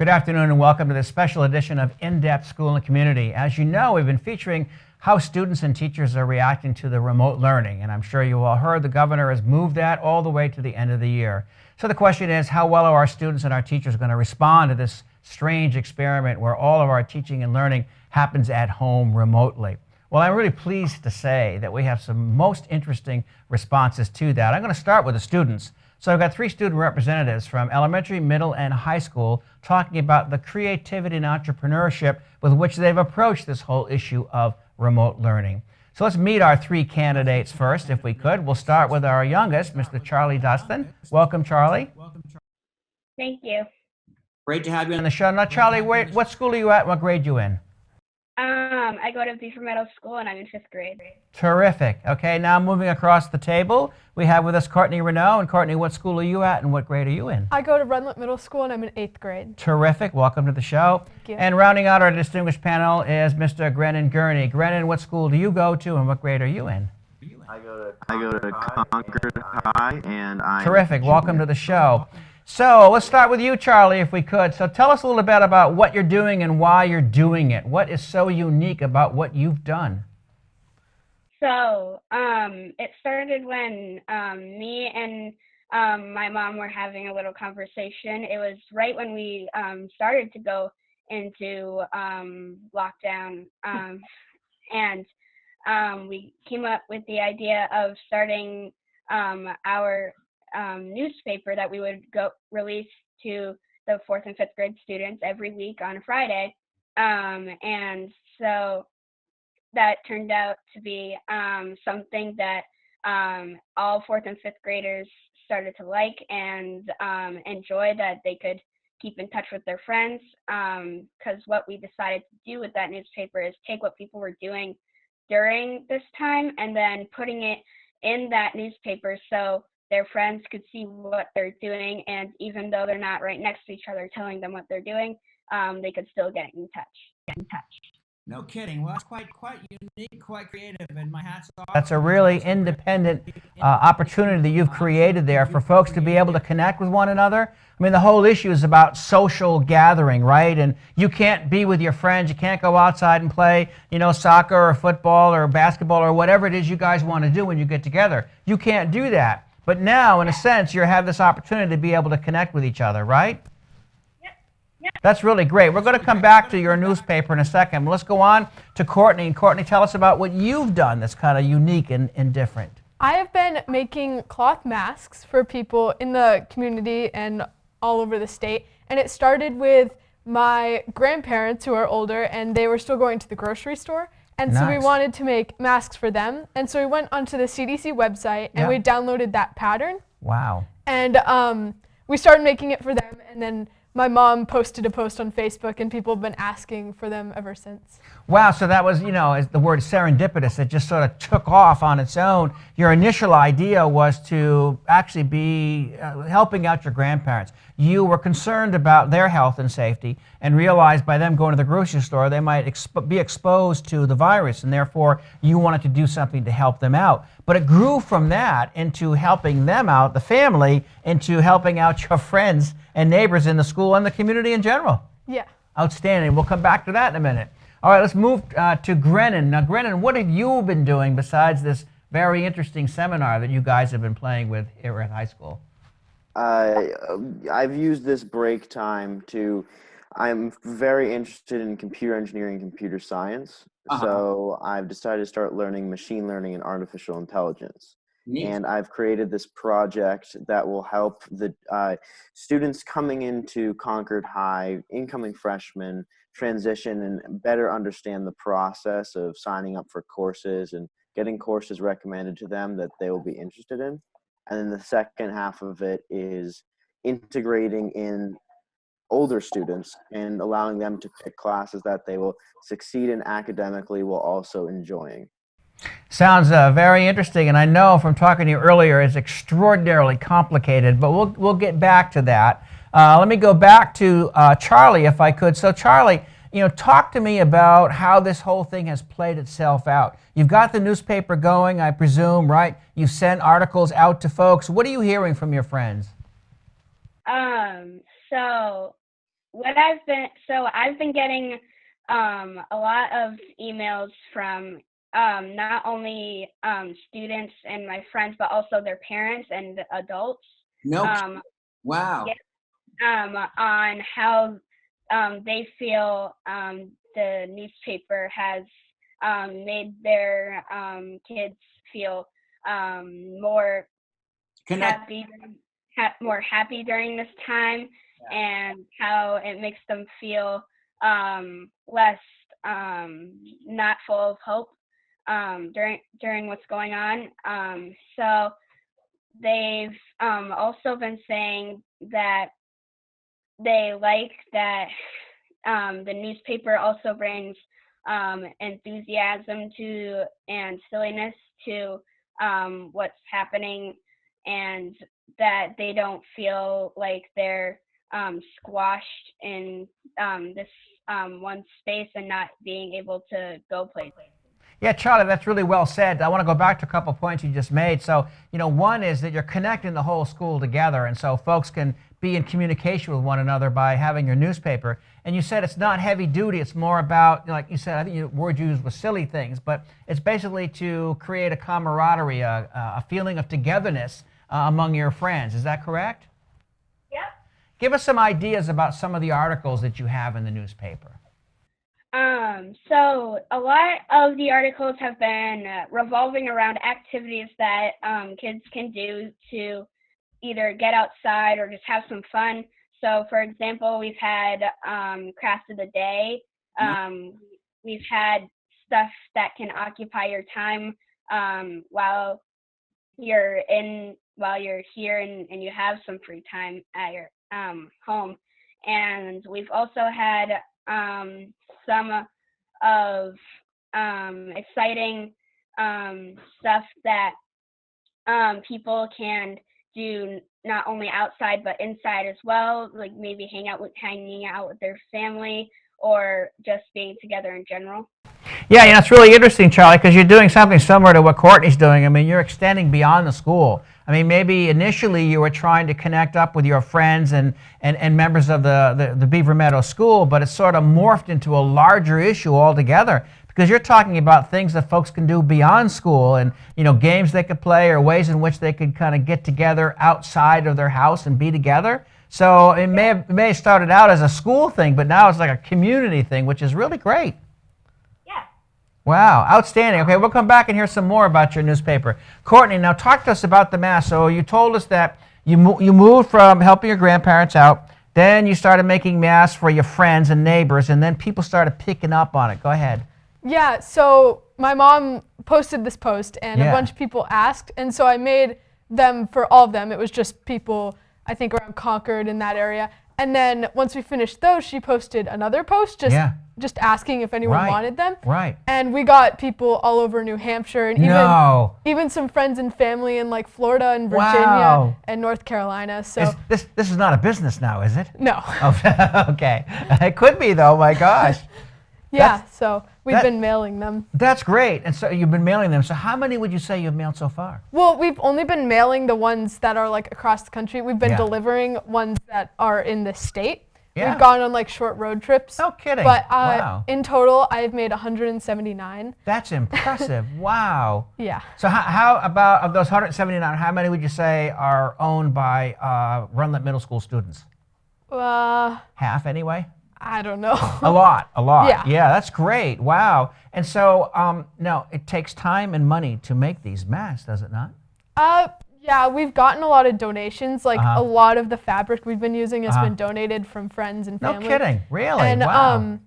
Good afternoon and welcome to this special edition of In-Depth School and Community. As you know, we've been featuring how students and teachers are reacting to the remote learning, and I'm sure you all heard the governor has moved that all the way to the end of the year. So the question is, how well are our students and our teachers going to respond to this strange experiment where all of our teaching and learning happens at home remotely? Well, I'm really pleased to say that we have some most interesting responses to that. I'm going to start with the students. So I've got three student representatives from elementary, middle, and high school talking about the creativity and entrepreneurship with which they've approached this whole issue of remote learning. So let's meet our three candidates first, if we could. We'll start with our youngest, Mr. Charlie Dustin. Welcome, Charlie. Thank you. Great to have you on the show. Now, Charlie, what school are you at? What grade are you in? I go to Beaver Middle School and I'm in 5th grade. Terrific. Okay, now moving across the table, we have with us Courtney Renaud. And Courtney, what school are you at and what grade are you in? I go to Runlet Middle School and I'm in 8th grade. Terrific. Welcome to the show. Thank you. And rounding out our distinguished panel is Mr. Grennan Gurney. Grennan, what school do you go to and what grade are you in? I go to Concord High and I'm Terrific. Welcome to the show. So let's start with you, Charlie, if we could. So tell us a little bit about what you're doing and why you're doing it. What is so unique about what you've done? So it started when me and my mom were having a little conversation. It was right when we started to go into lockdown, and we came up with the idea of starting our newspaper that we would go release to the 4th and 5th grade students every week on a Friday. And so that turned out to be something that all 4th and 5th graders started to like and enjoy, that they could keep in touch with their friends. Because what we decided to do with that newspaper is take what people were doing during this time and then putting it in that newspaper so their friends could see what they're doing, and even though they're not right next to each other telling them what they're doing, they could still get in touch. No kidding. Well, that's quite unique, quite creative, and my hat's off. That's a really independent opportunity that you've created there for folks to be able to connect with one another. I mean, the whole issue is about social gathering, right? And you can't be with your friends. You can't go outside and play, soccer or football or basketball or whatever it is you guys want to do when you get together. You can't do that. But now, in a sense, you have this opportunity to be able to connect with each other, right? Yep. That's really great. We're going to come back to your newspaper in a second. Let's go on to Courtney. And Courtney, tell us about what you've done that's kind of unique and different. I have been making cloth masks for people in the community and all over the state. And it started with my grandparents who are older, and they were still going to the grocery store. And so we wanted to make masks for them. And so we went onto the CDC website and we downloaded that pattern. Wow. And we started making it for them. And then my mom posted a post on Facebook and people have been asking for them ever since. Wow, so that was, as the word serendipitous. It just sort of took off on its own. Your initial idea was to actually be helping out your grandparents. You were concerned about their health and safety and realized by them going to the grocery store they might be exposed to the virus, and therefore you wanted to do something to help them out. But it grew from that into helping them out, the family, into helping out your friends and neighbors in the school and the community in general. Yeah. Outstanding. We'll come back to that in a minute. All right, let's move to Grennan. Now, Grennan, what have you been doing besides this very interesting seminar that you guys have been playing with here at high school? I've used this break time I'm very interested in computer engineering and computer science. So I've decided to start learning machine learning and artificial intelligence. Neat. And I've created this project that will help the students coming into Concord High, incoming freshmen, transition and better understand the process of signing up for courses and getting courses recommended to them that they will be interested in. And then the second half of it is integrating in older students and allowing them to pick classes that they will succeed in academically while also enjoying. Sounds very interesting, and I know from talking to you earlier it's extraordinarily complicated, but we'll get back to that. Let me go back to Charlie, if I could. So Charlie, talk to me about how this whole thing has played itself out. You've got the newspaper going, I presume, right? You've sent articles out to folks. What are you hearing from your friends? So I've been getting a lot of emails from not only students and my friends, but also their parents and adults. No. Wow. Yeah, on how they feel the newspaper has made their kids feel more Connect. happy, more happy during this time, and how it makes them feel less not full of hope during what's going on. So they've also been saying that they like that the newspaper also brings enthusiasm to and silliness to what's happening, and that they don't feel like they're squashed in this one space and not being able to go places. Yeah, Charlie, that's really well said. I want to go back to a couple points you just made. So, one is that you're connecting the whole school together, and so folks can be in communication with one another by having your newspaper. And you said it's not heavy duty, it's more about, like you said, I think the word you used was silly things, but it's basically to create a camaraderie, a feeling of togetherness among your friends. Is that correct? Yep. Give us some ideas about some of the articles that you have in the newspaper. So a lot of the articles have been revolving around activities that kids can do to either get outside or just have some fun. So, for example, we've had craft of the day. We've had stuff that can occupy your time while you're here and you have some free time at your home. And we've also had some of exciting stuff that people can do not only outside but inside as well, like maybe hanging out with their family or just being together in general. Yeah, it's really interesting, Charlie, because you're doing something similar to what Courtney's doing. I mean, you're extending beyond the school. I mean, maybe initially you were trying to connect up with your friends and members of the Beaver Meadow School, but it's sort of morphed into a larger issue altogether, because you're talking about things that folks can do beyond school, and games they could play or ways in which they could kind of get together outside of their house and be together. So it may have started out as a school thing, but now it's like a community thing, which is really great. Wow, outstanding. Okay, we'll come back and hear some more about your newspaper. Courtney, now talk to us about the mass. So you told us that you moved from helping your grandparents out, then you started making masks for your friends and neighbors, and then people started picking up on it. Go ahead. Yeah, so my mom posted this post, and a bunch of people asked, and so I made them for all of them. It was just people, I think, around Concord in that area. And then once we finished those, she posted another post just asking if anyone wanted them. Right. And we got people all over New Hampshire, and even some friends and family in like Florida and Virginia and North Carolina. So this is not a business now, is it? No. Oh, okay. It could be though. My gosh. Yeah. So we've been mailing them. That's great. And so you've been mailing them. So how many would you say you've mailed so far? Well, we've only been mailing the ones that are like across the country. We've been delivering ones that are in the state. Yeah. We've gone on like short road trips. No kidding. But in total, I've made 179. That's impressive. Wow. Yeah. So how about, of those 179, how many would you say are owned by Runlet Middle School students? Half anyway? I don't know. A lot. Yeah. Yeah, that's great. Wow. And so now it takes time and money to make these masks, does it not? Yeah, we've gotten a lot of donations. Like a lot of the fabric we've been using has been donated from friends and family. No kidding. Really? And wow.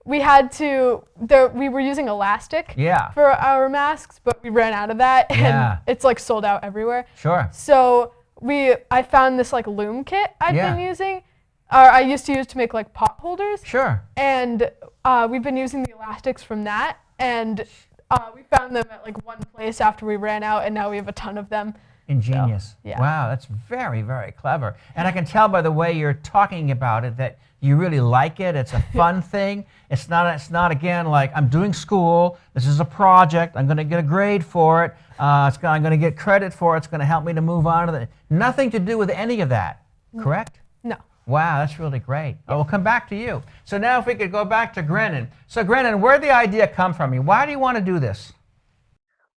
We had to, we were using elastic for our masks, but we ran out of that, and it's like sold out everywhere. Sure. So I found this like loom kit I'd been using, or I used to use to make like pot holders. Sure. And we've been using the elastics from that, and we found them at like one place after we ran out, and now we have a ton of them. Ingenious. So, yeah. Wow, that's very, very clever. And I can tell by the way you're talking about it that you really like it. It's a fun thing. It's not again like I'm doing school. This is a project. I'm going to get a grade for it. I'm going to get credit for it. It's going to help me to move on to the. Nothing to do with any of that. Correct? No. Wow, that's really great. I will come back to you. So now if we could go back to Grennan. So Grennan, where'd the idea come from you? Why do you want to do this?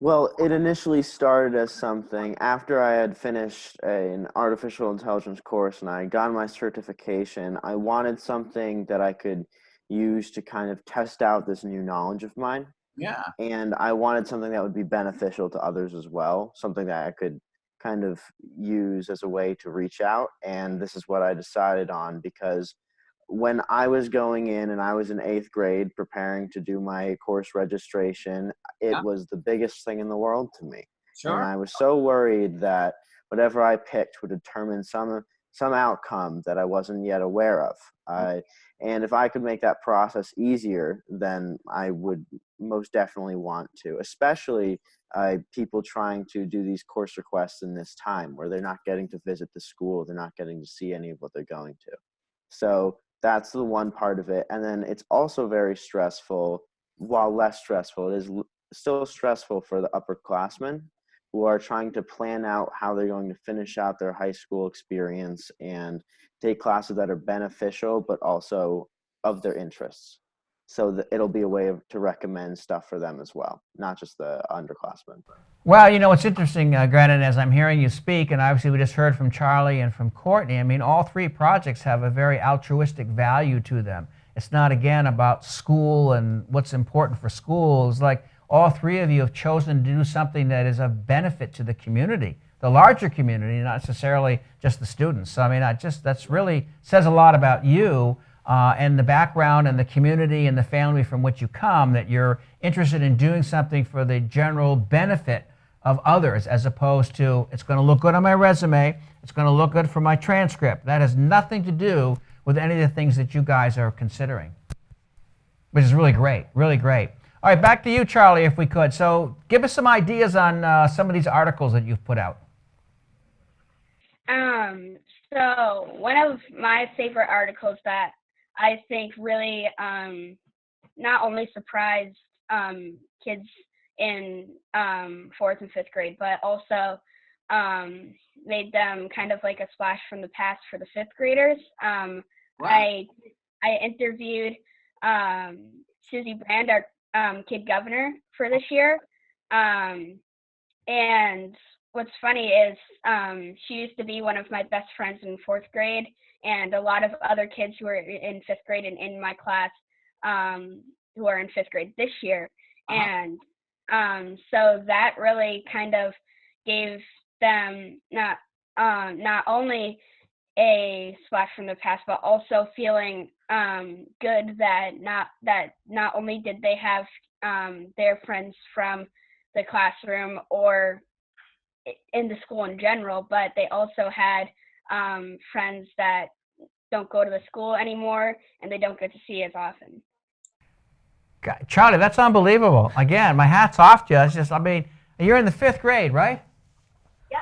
Well, it initially started as something after I had finished an artificial intelligence course and I got my certification. I wanted something that I could use to kind of test out this new knowledge of mine. Yeah. And I wanted something that would be beneficial to others as well, something that I could kind of use as a way to reach out. And this is what I decided on, because when I was going in and I was in 8th grade preparing to do my course registration, it Yeah. was the biggest thing in the world to me. And Sure. I was so worried that whatever I picked would determine some outcome that I wasn't yet aware of. And if I could make that process easier, then I would most definitely want to, especially people trying to do these course requests in this time where they're not getting to visit the school, they're not getting to see any of what they're going to. So that's the one part of it. And then it's also very stressful, while less stressful, it is still stressful for the upperclassmen who are trying to plan out how they're going to finish out their high school experience and take classes that are beneficial but also of their interests. So that it'll be a way to recommend stuff for them as well, not just the underclassmen. Well, you know, it's interesting, Grennan, as I'm hearing you speak, and obviously we just heard from Charlie and from Courtney. I mean, all three projects have a very altruistic value to them. It's not, again, about school and what's important for schools. Like, all three of you have chosen to do something that is of benefit to the community, the larger community, not necessarily just the students. So, I mean, that's really says a lot about you and the background and the community and the family from which you come, that you're interested in doing something for the general benefit of others, as opposed to, it's going to look good on my resume, it's going to look good for my transcript. That has nothing to do with any of the things that you guys are considering, which is really great, really great. All right, back to you, Charlie, if we could. So give us some ideas on some of these articles that you've put out. So one of my favorite articles that I think really not only surprised kids in 4th and 5th grade, but also made them kind of like a splash from the past for the 5th graders. Wow. I interviewed Susie Brand, our kid governor for this year. And what's funny is she used to be one of my best friends in 4th grade, and a lot of other kids who are in 5th grade and in my class who are in 5th grade this year. And so that really kind of gave them not only a splash from the past, but also feeling good that not only did they have their friends from the classroom or in the school in general, but they also had friends that don't go to the school anymore and they don't get to see as often. God, Charlie, that's unbelievable. Again, my hat's off to you. It's just, I mean, you're in the 5th grade, right?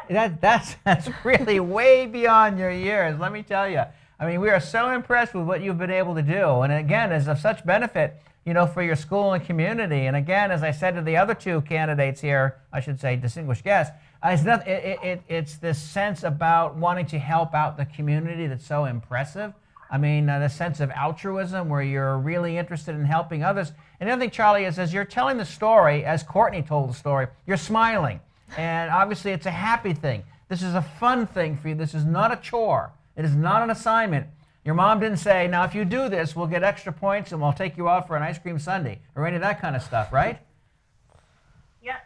Yeah. That's really way beyond your years, let me tell you. I mean, we are so impressed with what you've been able to do. And again, is of such benefit, you know, for your school and community. And again, as I said to the other two candidates here, I should say distinguished guests, it's this sense about wanting to help out the community that's so impressive. I mean, the sense of altruism where you're really interested in helping others. And the other thing, Charlie, is as you're telling the story, as Courtney told the story, you're smiling. And obviously it's a happy thing. This is a fun thing for you. This is not a chore. It is not an assignment. Your mom didn't say, now if you do this, we'll get extra points and we'll take you out for an ice cream sundae or any of that kind of stuff, right? Yeah.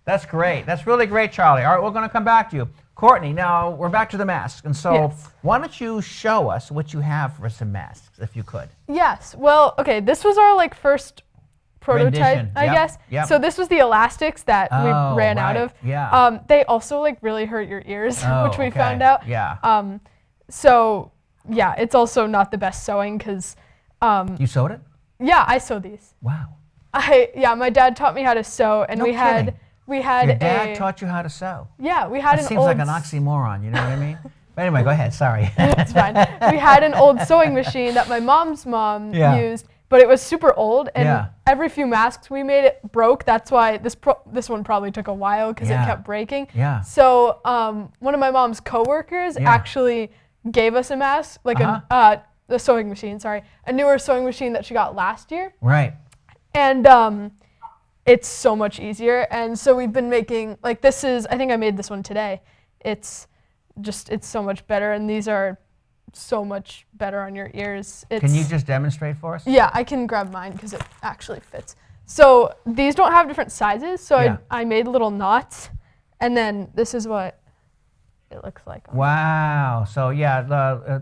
That's great. That's really great, Charlie. All right, we're going to come back to you. Courtney, now we're back to the masks. And so Yes. why don't you show us what you have for some masks, if you could. Yes. Well, okay, this was our first prototype, Rendition. I Yep, guess. yep. So this was the elastics that we Oh, ran out right, of. yeah. They also really hurt your ears, Oh, which we okay, found out. yeah. So yeah, it's also not the best sewing because You sewed it? yeah, I sew these. Wow. My dad taught me how to sew, and No we had kidding. Your dad taught you how to sew? yeah, we had That an seems old like an oxymoron, you know what I mean? But anyway, go ahead, sorry. It's fine. We had an old sewing machine that my mom's mom Yeah. used, but it was super old, and Yeah. every few masks we made it broke. That's why this one probably took a while because Yeah. it kept breaking. Yeah. So one of my mom's coworkers Yeah. actually gave us a mask, like a sewing machine, a newer sewing machine that she got last year. Right. And it's so much easier. And so we've been making, like, I think I made this one today. It's so much better, and these are so much better on your ears. Can you just demonstrate for us? Yeah, I can grab mine because it actually fits. So these don't have different sizes, so Yeah. I made little knots, and then this is what it looks like. Wow. So yeah,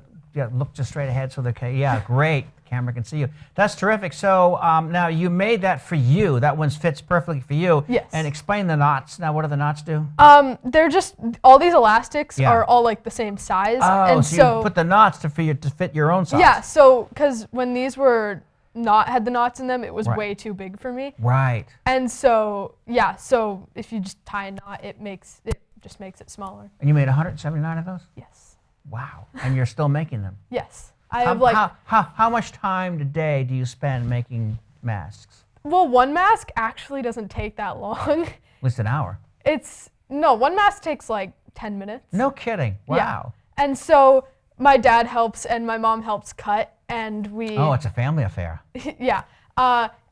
look just straight ahead so yeah, great. Camera can see you. That's terrific. So now you made that for you. That one fits perfectly for you. Yes. And explain the knots. Now, what do the knots do? They're just, all these elastics Yeah. are all like the same size. Oh, and so you put the knots to fit your own size. Yeah, so because when these were had the knots in them, it was Right. way too big for me. Right. And so, yeah, so if you just tie a knot, it just makes it smaller. And you made 179 of those? Yes. Wow. And you're still making them. Yes. I have like, how much time a day do you spend making masks? well, one mask actually doesn't take that long. At least an hour. One mask takes like 10 minutes. No kidding. Wow. Yeah. And so my dad helps and my mom helps cut, and we. Oh, it's a family affair. Yeah.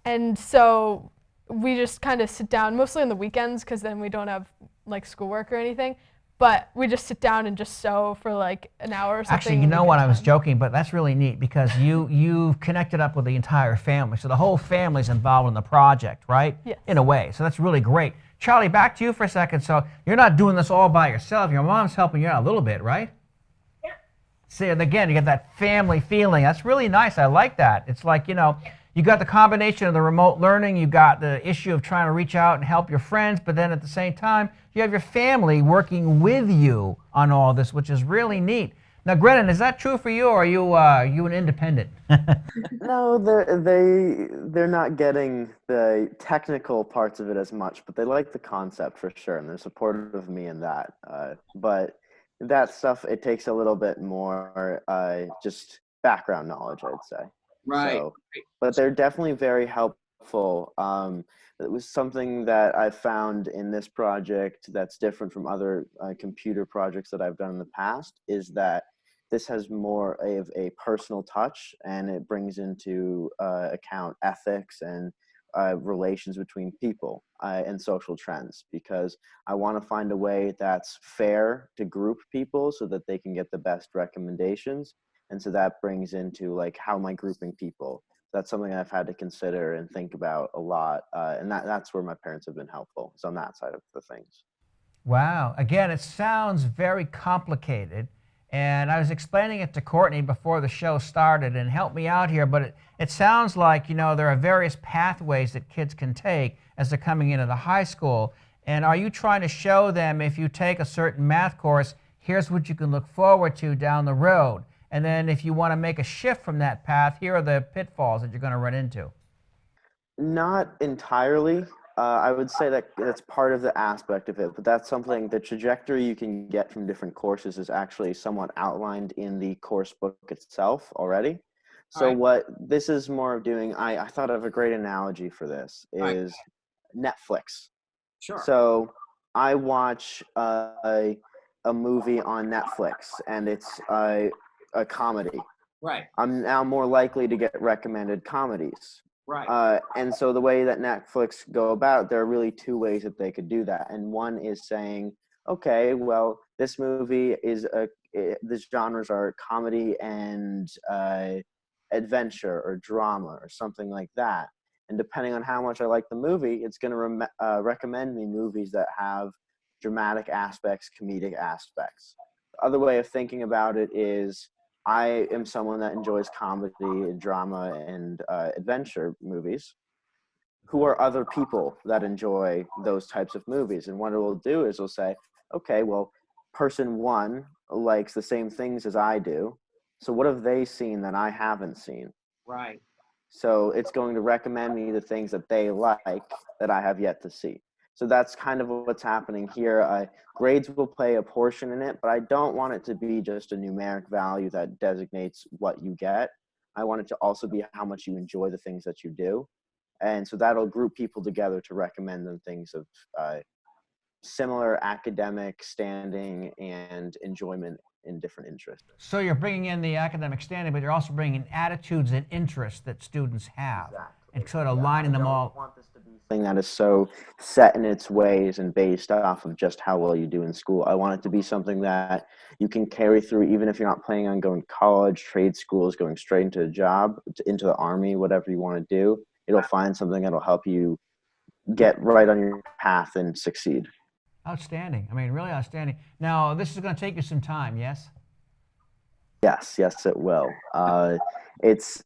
And so we just kind of sit down, mostly on the weekends, because then we don't have like schoolwork or anything. But we just sit down and just sew for like an hour or something. Actually, you know what? I was joking, but that's really neat because you've connected up with the entire family. So the whole family's involved in the project, right? Yes. In a way. So that's really great. Charlie, back to you for a second. So you're not doing this all by yourself. Your mom's helping you out a little bit, right? Yeah. See, and again, you get that family feeling. That's really nice. I like that. It's like, you got the combination of the remote learning, you got the issue of trying to reach out and help your friends, but then at the same time, you have your family working with you on all this, which is really neat. Now, Grennan, is that true for you, or are you an independent? No, they're not getting the technical parts of it as much, but they like the concept for sure, and they're supportive of me in that. But that stuff, it takes a little bit more just background knowledge, I'd say. Right. So, but they're definitely very helpful. It was something that I found in this project that's different from other computer projects that I've done in the past, is that this has more of a personal touch, and it brings into account ethics and relations between people and social trends, because I want to find a way that's fair to group people so that they can get the best recommendations. And so that brings into like, how am I grouping people? That's something I've had to consider and think about a lot. And that's where my parents have been helpful. It's on that side of the things. Wow. Again, it sounds very complicated. And I was explaining it to Courtney before the show started, and help me out here, but it sounds like, there are various pathways that kids can take as they're coming into the high school. And are you trying to show them, if you take a certain math course, here's what you can look forward to down the road? And then if you want to make a shift from that path, here are the pitfalls that you're going to run into. Not entirely. I would say that that's part of the aspect of it, but that's something, the trajectory you can get from different courses is actually somewhat outlined in the course book itself already. So what this is more of doing, I thought of a great analogy for this, is Netflix. Sure. So I watch a movie on Netflix, and it's a comedy. Right. I'm now more likely to get recommended comedies. Right. And so the way that Netflix go about, there are really two ways that they could do that. And one is saying, okay, well, this movie is this genres are comedy and adventure or drama or something like that. And depending on how much I like the movie, it's going to recommend me movies that have dramatic aspects, comedic aspects. The other way of thinking about it is, I am someone that enjoys comedy and drama and adventure movies. Who are other people that enjoy those types of movies? And what it will do is it'll say, okay, well, person one likes the same things as I do. So what have they seen that I haven't seen? Right. So it's going to recommend me the things that they like that I have yet to see. So that's kind of what's happening here. Grades will play a portion in it, but I don't want it to be just a numeric value that designates what you get. I want it to also be how much you enjoy the things that you do. And so that'll group people together to recommend them things of similar academic standing and enjoyment in different interests. So you're bringing in the academic standing, but you're also bringing in attitudes and interests that students have, and sort of lining them all. I want this to be something that is so set in its ways and based off of just how well you do in school. I want it to be something that you can carry through, even if you're not planning on going to college, trade schools, going straight into a job, into the Army, whatever you want to do. It'll find something that'll help you get right on your path and succeed. Outstanding. I mean, really outstanding. Now, this is going to take you some time, yes? Yes, it will. It's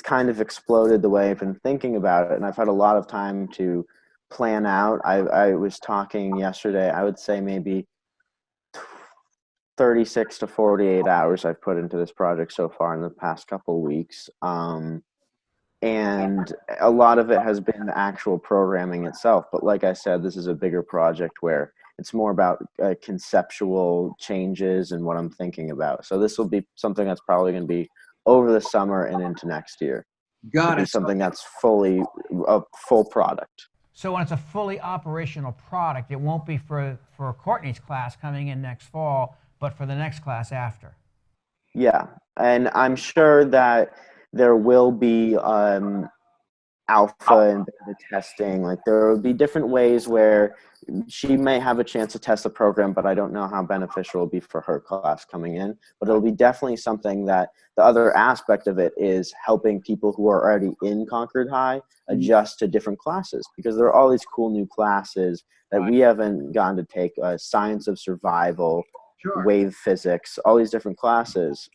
kind of exploded the way I've been thinking about it, and I've had a lot of time to plan out. I was talking yesterday, I would say maybe 36 to 48 hours I've put into this project so far in the past couple of weeks. And a lot of it has been the actual programming itself. But like I said, this is a bigger project where it's more about conceptual changes and what I'm thinking about. So this will be something that's probably going to be over the summer and into next year. Got it. Something that's fully a full product. So when it's a fully operational product, it won't be for Courtney's class coming in next fall, but for the next class after. Yeah, and I'm sure that there will be alpha and beta testing. Like there will be different ways where she may have a chance to test the program, but I don't know how beneficial it will be for her class coming in. But it'll be definitely something that the other aspect of it is helping people who are already in Concord High adjust to different classes, because there are all these cool new classes that we haven't gotten to take, science of survival, wave physics, all these different classes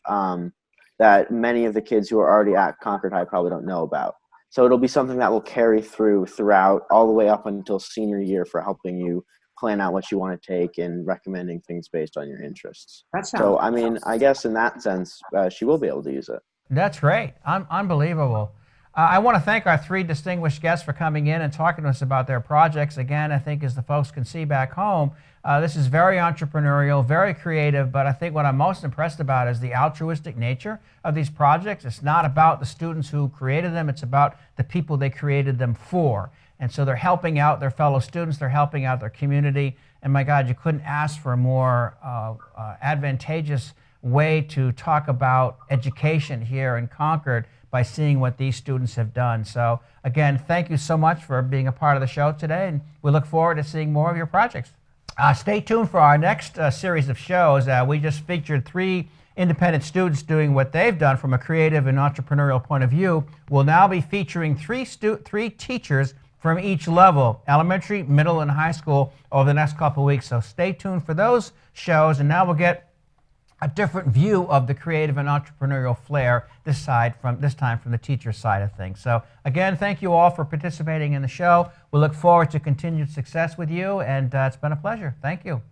that many of the kids who are already at Concord High probably don't know about. So it'll be something that will carry throughout all the way up until senior year for helping you plan out what you want to take and recommending things based on your interests. So, I mean, I guess in that sense, she will be able to use it. That's great. Unbelievable. I want to thank our three distinguished guests for coming in and talking to us about their projects. Again, I think as the folks can see back home, this is very entrepreneurial, very creative, but I think what I'm most impressed about is the altruistic nature of these projects. It's not about the students who created them, it's about the people they created them for. And so they're helping out their fellow students, they're helping out their community, and my God, you couldn't ask for a more advantageous way to talk about education here in Concord by seeing what these students have done. So again, thank you so much for being a part of the show today, and we look forward to seeing more of your projects. Stay tuned for our next series of shows. We just featured three independent students doing what they've done from a creative and entrepreneurial point of view. We'll now be featuring three teachers from each level, elementary, middle, and high school, over the next couple of weeks. So stay tuned for those shows, and now we'll get a different view of the creative and entrepreneurial flair this time from the teacher side of things. So again, thank you all for participating in the show. We look forward to continued success with you, and it's been a pleasure. Thank you.